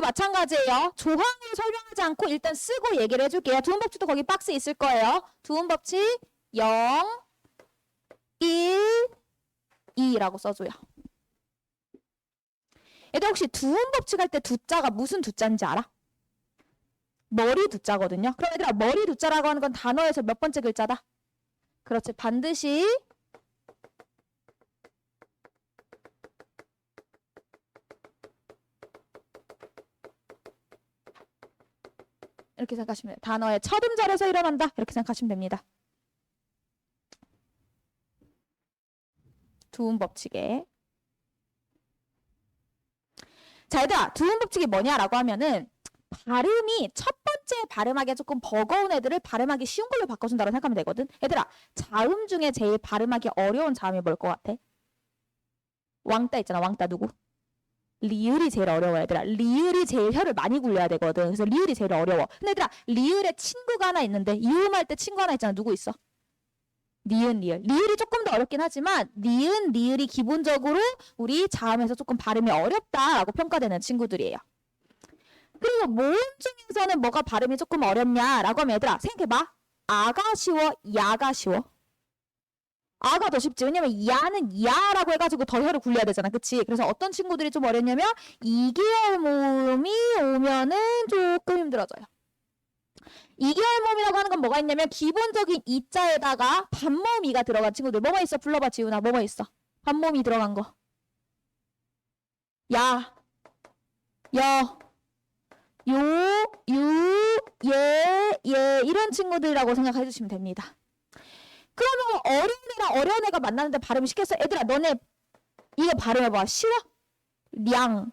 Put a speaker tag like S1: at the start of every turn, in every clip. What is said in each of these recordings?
S1: 마찬가지예요. 조항을 설명하지 않고 일단 쓰고 얘기를 해줄게요. 두음 법칙도 거기 박스에 있을 거예요. 두음 법칙 0, 1, 2라고 써줘요. 얘들 혹시 두음 법칙 할 때 두자가 무슨 두자인지 알아? 머리 두자거든요. 그럼 얘들아 머리 두자라고 하는 건 단어에서 몇 번째 글자다? 그렇지. 반드시 이렇게 생각하시면 돼요. 단어의 첫 음절에서 일어난다. 이렇게 생각하시면 됩니다. 두음 법칙에. 자, 얘들아, 두음 법칙이 뭐냐라고 하면은 발음이 첫 번째 발음하기가 조금 버거운 애들을 발음하기 쉬운 걸로 바꿔준다고 생각하면 되거든. 얘들아, 자음 중에 제일 발음하기 어려운 자음이 뭘 것 같아? 왕따 있잖아. 왕따 누구? 리을이 제일 어려워, 얘들아. 리을이 제일 혀를 많이 굴려야 되거든. 그래서 리을이 제일 어려워. 근데 얘들아, 리을에 친구가 하나 있는데 이음할 때 친구 하나 있잖아. 누구 있어? 니은, 리을. 리을이 조금 더 어렵긴 하지만 니은, 리을이 기본적으로 우리 자음에서 조금 발음이 어렵다라고 평가되는 친구들이에요. 그리고 모음 중에서는 뭐가 발음이 조금 어렵냐라고 하면 얘들아 생각해봐. 아가 쉬워, 야가 쉬워? 아가 더 쉽지. 왜냐면 야는 야라고 해가지고 더 혀를 굴려야 되잖아. 그치? 그래서 어떤 친구들이 좀 어렵냐면 2개월 모음이 오면은 조금 힘들어져요. 2개월 모음이라고 하는 건 뭐가 있냐면 기본적인 이자에다가 반모음 이가 들어간 친구들. 뭐뭐 있어? 불러봐 지훈아. 뭐뭐 있어? 반모음이 들어간 거. 야, 여, 요, 유, 얘 이런 친구들이라고 생각해 주시면 됩니다. 그러면 어려운 애랑 어려운 애가 만나는데 발음이 쉽겠어? 애들아 너네 이거 발음해봐. 쉬워? 량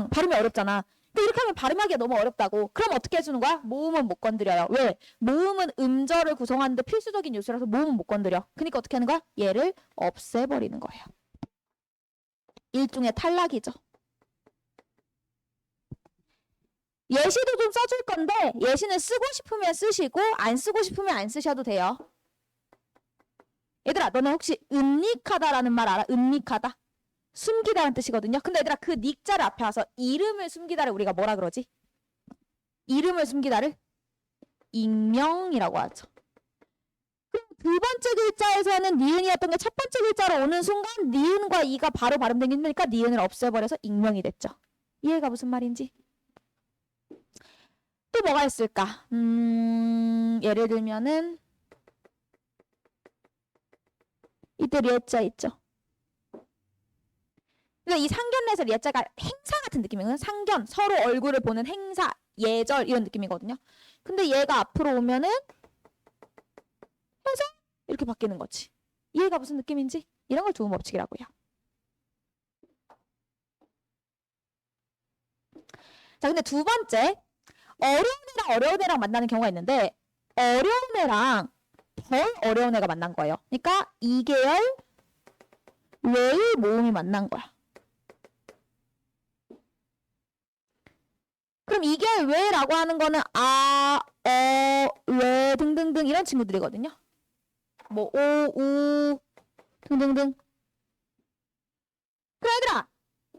S1: 발음이 어렵잖아. 근데 이렇게 하면 발음하기가 너무 어렵다고. 그럼 어떻게 해주는 거야? 모음은 못 건드려요. 왜? 모음은 음절을 구성하는데 필수적인 요소라서 모음은 못 건드려. 그러니까 어떻게 하는 거야? 얘를 없애버리는 거예요. 일종의 탈락이죠. 예시도 좀 써줄 건데 예시는 쓰고 싶으면 쓰시고 안 쓰고 싶으면 안 쓰셔도 돼요. 얘들아 너네 혹시 은닉하다라는 말 알아? 은닉하다? 숨기다라는 뜻이거든요. 근데 얘들아 그 닉자를 앞에 와서 이름을 숨기다를 우리가 뭐라 그러지? 이름을 숨기다를 익명이라고 하죠. 그럼 두 번째 글자에서는 니은이었던 게 첫 번째 글자로 오는 순간 니은과 이가 바로 발음되기 힘드니까 니은을 없애버려서 익명이 됐죠. 이해가 무슨 말인지? 또 뭐가 있을까? 예를 들면은 이때 리에자 있죠. 그러니까 이 상견례에서 리에자가 행사 같은 느낌이거든요. 상견, 서로 얼굴을 보는 행사, 예절 이런 느낌이거든요. 근데 얘가 앞으로 오면은 해서 이렇게 바뀌는 거지. 이해가 무슨 느낌인지? 이런 걸 두음 법칙이라고요. 자, 근데 두 번째 어려운 애랑 어려운 애랑 만나는 경우가 있는데 어려운 애랑 덜 어려운 애가 만난 거예요. 그러니까 2계열 외의 모음이 만난 거야. 그럼 2계열 외라고 하는 거는 아, 외 등등등 이런 친구들이거든요. 뭐 오, 우 등등등. 그래 얘들아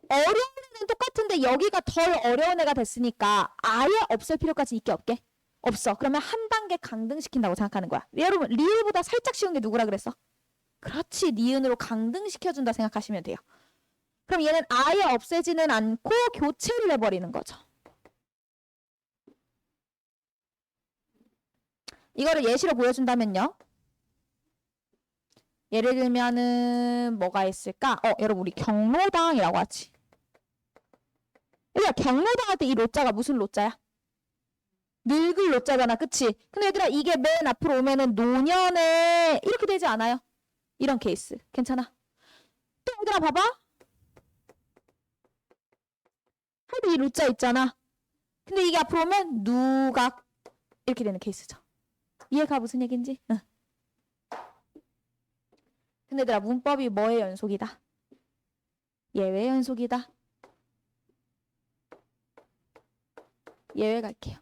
S1: 어려운 애는 똑같은데 여기가 덜 어려운 애가 됐으니까 아예 없앨 필요까지 있게 없게? 없어. 그러면 한 단계 강등시킨다고 생각하는 거야. 여러분 리을보다 살짝 쉬운 게 누구라 그랬어? 그렇지. 니은으로 강등시켜준다 생각하시면 돼요. 그럼 얘는 아예 없애지는 않고 교체를 해버리는 거죠. 이거를 예시로 보여준다면요. 예를 들면은 뭐가 있을까? 여러분 우리 경로당이라고 하지. 얘들아 경로당 할 때 이 로자가 무슨 로자야? 늙을 로자잖아. 그치? 근데 얘들아 이게 맨 앞으로 오면은 노년에 이렇게 되지 않아요? 이런 케이스. 괜찮아? 또 얘들아 봐봐. 할 때 이 로자 있잖아. 근데 이게 앞으로 오면 누각 이렇게 되는 케이스죠. 이해가 무슨 얘기인지? 응. 근데 얘들아 문법이 뭐의 연속이다? 예외 연속이다. 예외 갈게요.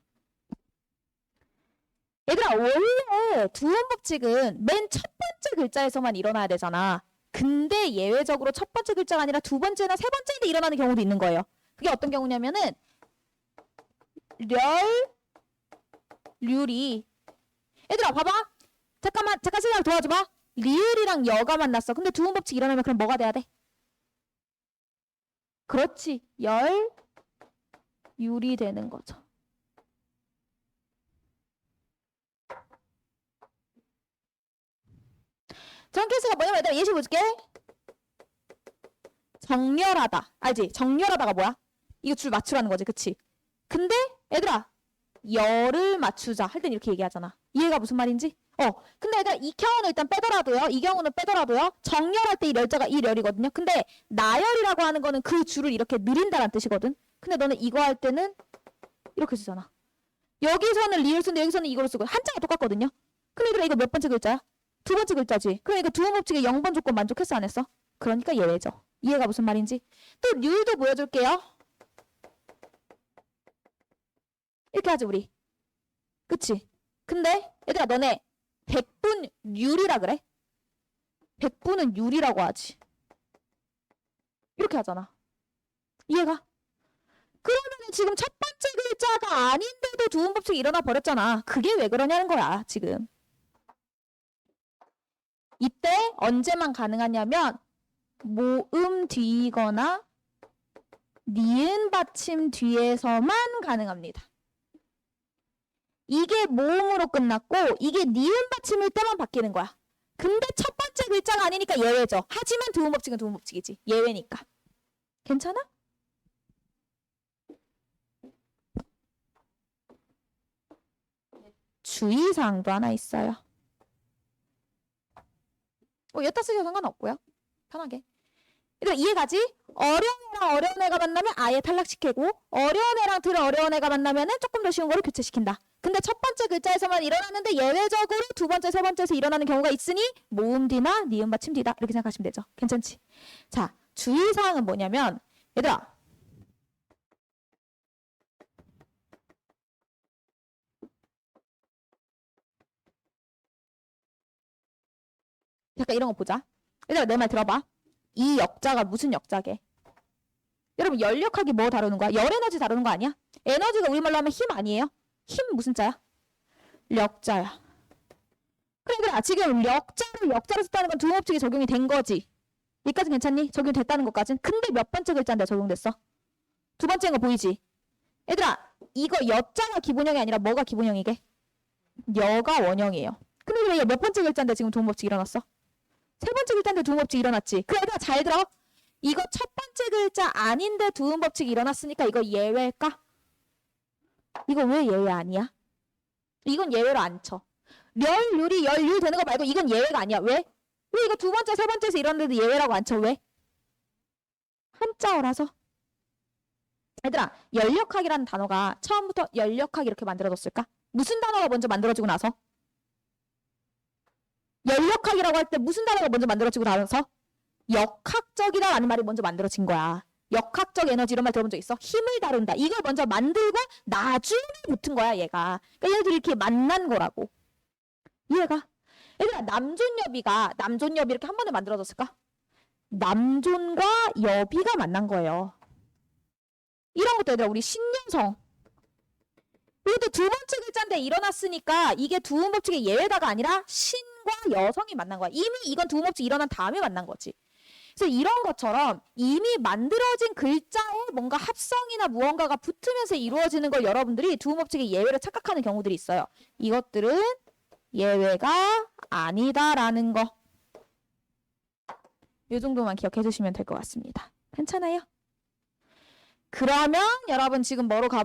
S1: 얘들아 원래 두음 법칙은 맨 첫 번째 글자에서만 일어나야 되잖아. 근데 예외적으로 첫 번째 글자가 아니라 두 번째나 세 번째인데 일어나는 경우도 있는 거예요. 그게 어떤 경우냐면은 률이. 얘들아 봐봐. 잠깐 생각 도와줘봐. 리을이랑 여가 만났어. 근데 두음 법칙 일어나면 그럼 뭐가 돼야 돼? 그렇지. 율이 되는 거죠. 전 케이스가 뭐냐면 얘들아 예시 볼게. 정렬하다. 알지? 정렬하다가 뭐야? 이거 줄 맞추라는 거지. 그치? 근데 얘들아 열을 맞추자 할 땐 이렇게 얘기하잖아. 이해가 무슨 말인지? 근데 얘들아 이 경우는 일단 빼더라도요. 이 경우는 빼더라도요. 정렬할 때 이 열자가 이 열이거든요. 근데 나열이라고 하는 거는 그 줄을 이렇게 느린다는 뜻이거든. 근데 너는 이거 할 때는 이렇게 쓰잖아. 여기서는 리을 쓰는데 여기서는 이걸 쓰고 한자가 똑같거든요. 근데 얘들아 이거 몇 번째 글자야? 두 번째 글자지. 그러니까 두음 법칙의 0번 조건 만족했어 안 했어? 그러니까 예외죠. 이해가 무슨 말인지? 또 률도 보여줄게요. 이렇게 하지 우리. 그치? 근데 얘들아 너네 100분 율이라 그래? 100분은 율이라고 하지. 이렇게 하잖아. 이해가? 그러면 지금 첫 번째 글자가 아닌데도 두음 법칙이 일어나 버렸잖아. 그게 왜 그러냐는 거야 지금. 이때 언제만 가능하냐면 모음 뒤이거나 니은 받침 뒤에서만 가능합니다. 이게 모음으로 끝났고 이게 니은 받침일 때만 바뀌는 거야. 근데 첫 번째 글자가 아니니까 예외죠. 하지만 두음 법칙은 두음 법칙이지. 예외니까. 괜찮아? 주의사항도 하나 있어요. 여기다 쓰셔도 상관없고요. 편하게. 그러니까 이해가지? 어려운 애랑 어려운 애가 만나면 아예 탈락시키고 어려운 애랑 덜 어려운 애가 만나면은 조금 더 쉬운 거로 교체시킨다. 근데 첫 번째 글자에서만 일어나는데 예외적으로 두 번째, 세 번째에서 일어나는 경우가 있으니 모음 뒤나 니은 받침 뒤다. 이렇게 생각하시면 되죠. 괜찮지? 자, 주의사항은 뭐냐면 얘들아 잠깐 이런 거 보자. 얘들아 내 말 들어봐. 이 역자가 무슨 역자게? 여러분 열역학이 뭐 다루는 거야? 열 에너지 다루는 거 아니야? 에너지가 우리말로 하면 힘 아니에요? 힘 무슨 자야? 력자야. 그러니까 지금 역자를 썼다는 건 두음 법칙이 적용이 된 거지. 여기까지 괜찮니? 적용됐다는 것까진. 근데 몇 번째 글자인데 적용됐어? 두 번째인 거 보이지? 얘들아 이거 여자가 기본형이 아니라 뭐가 기본형이게? 여가 원형이에요. 근데 왜 몇 번째 글자인데 지금 두음 법칙이 일어났어? 세 번째 글자인데 두음 법칙이 일어났지. 그래 얘들아 잘 들어. 이거 첫 번째 글자 아닌데 두음 법칙이 일어났으니까 이거 예외일까? 이거 왜 예외 아니야? 이건 예외로 안 쳐. 율이 열율 되는 거 말고 이건 예외가 아니야. 왜? 왜 이거 두 번째, 세 번째에서 일어났는데 예외라고 안 쳐? 왜? 한자어라서. 얘들아 열역학이라는 단어가 처음부터 열역학 이렇게 만들어졌을까? 무슨 단어가 먼저 만들어지고 나서? 열역학이라고 할 때 무슨 단어가 먼저 만들어지고 나서? 역학적이다라는 말이 먼저 만들어진 거야. 역학적 에너지 이런 말 들어본 적 있어? 힘을 다룬다. 이걸 먼저 만들고 나중에 붙은 거야 얘가. 그러니까 얘들이 이렇게 만난 거라고. 이해가? 얘들아 남존여비 이렇게 한 번에 만들어졌을까? 남존과 여비가 만난 거예요. 이런 것도 얘들아 우리 신년성. 이것도 두 번째 글자인데 일어났으니까 이게 두음 법칙의 예외다가 아니라 신과 여성이 만난 거야. 이미 이건 두음 법칙 일어난 다음에 만난 거지. 그래서 이런 것처럼 이미 만들어진 글자에 뭔가 합성이나 무언가가 붙으면서 이루어지는 걸 여러분들이 두음 법칙의 예외로 착각하는 경우들이 있어요. 이것들은 예외가 아니다라는 거. 이 정도만 기억해 주시면 될 것 같습니다. 괜찮아요? 그러면 여러분 지금 뭐로 가